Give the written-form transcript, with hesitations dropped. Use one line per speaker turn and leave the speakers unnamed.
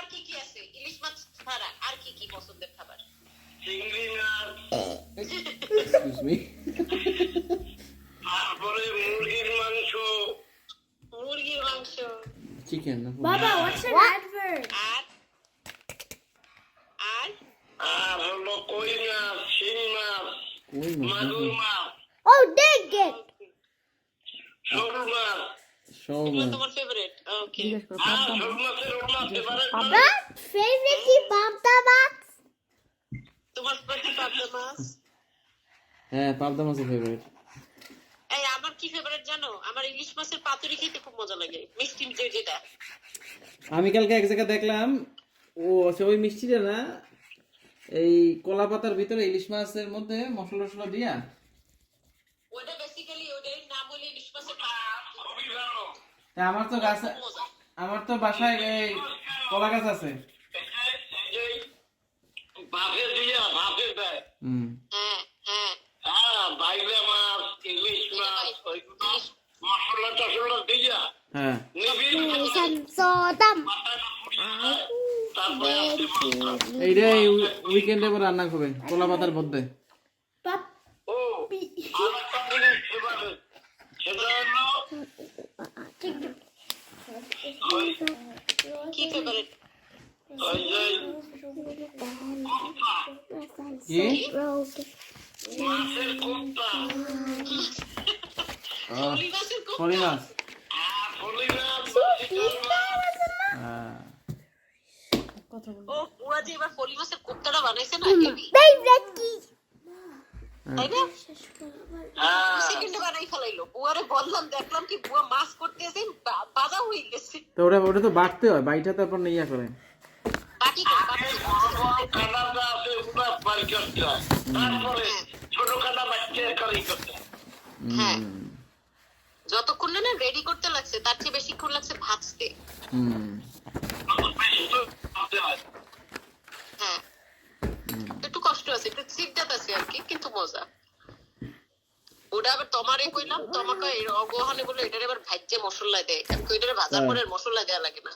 আর কি কি আছে ইলিশ মাছ ছাড়া আর কি কি পছন্দের খাবার
চিংড়ি মাছ
এক্সকিউজ মি
তারপরে মুরগির মাংস
চিকেন না
Baba, what's an advert?
আর আর
আর হলো কই মাছ শিং মাছ
কই মাছ
মাগুর মাছ
Oh, dang it!
সরু মাছ
সব
এগুলো তোমার ফেভারিট ওকে
সরু মাছের ওটা ফেভারিট
What? Favorite কি পাবদা মাছ?
তোমার প্রতি পাবদা মাছ
হ্যাঁ পাবদা মাছের ফেভারিট
এই আমার কি ফেভারিট জানো আমার ইলিশ মাছের পাতুরি খেতে খুব মজা লাগে মিষ্টি মিষ্টি যেটা
আমি কালকে এক জায়গায় দেখলাম ও ওই মিষ্টিটা না এই কলা পাতার ভিতরে ইলিশ মাছের মধ্যে মশলা টশলা দিয়া
ওটা বেসিক্যালি ওটার নাম হলো ইলিশ মাছের
খুবই ভালো
তা আমার তো গাছ
মজা
আমার তো বাসায় এই কলা গাছ আছে
এই যে ভাপে দিয়া ভাপে দেয়
হুম
হ্যাঁ হ্যাঁ
বাইলে মাছ ইলিশ মাছ ওইগুলো মশলা টশলা দিয়া
হ্যাঁ
নিবিড়
Sansodam.
তারপরে আসছে মাছ।
এইটা উইকেন্ডে পর রান্না করবে কলা পাতার মধ্যে
Pap.
ও আর একটা জিনিস ফেভারিট সেটা হলো
কি ফেভারিট
ওই যে
কি
মাছের কোপ্তা
ফলি মাছের কোপ্তা
ফলি মাছ
ফলি মাছ চিকেন মাছ
হ্যাঁ
ও পুরা যে এবার ফলি মাছের কোপ্তাটা বানাইছে না হেভি
Favorite কি?
তাই না সেকেন্ডে বানাই ফেলাইলো বুয়ারে বললাম দেখলাম কি বুয়া মাছ করতে এসে বাজা হয়ে গেছে
তো ওটা তো বাটতে হয় বাইটা তারপর ইয়া করে
বাকি তো বাকি
বড় বড় কাঁটাটা আছে ওগুলা বাড়ি করতে হয় তারপরে ছোট কাঁটা বাচ্চা কারি করতে হয়
হ্যাঁ যতক্ষণ না রেডি করতে লাগছে তার চেয়ে বেশিক্ষণ লাগছে ভাজতে
হুম
বেশি তো করতে হয়
হ্যাঁ একটু কষ্ট আছে একটু সিদ্ধাত আছে আর কি কিন্তু মজা ওটা আবার তোমারে কইলাম তোমাকে অগোহানে বলে এটার আবার ভাজ্যে মশলা দেয় আমি কই এটারে ভাজার পরে আর মশলা দেওয়া লাগে না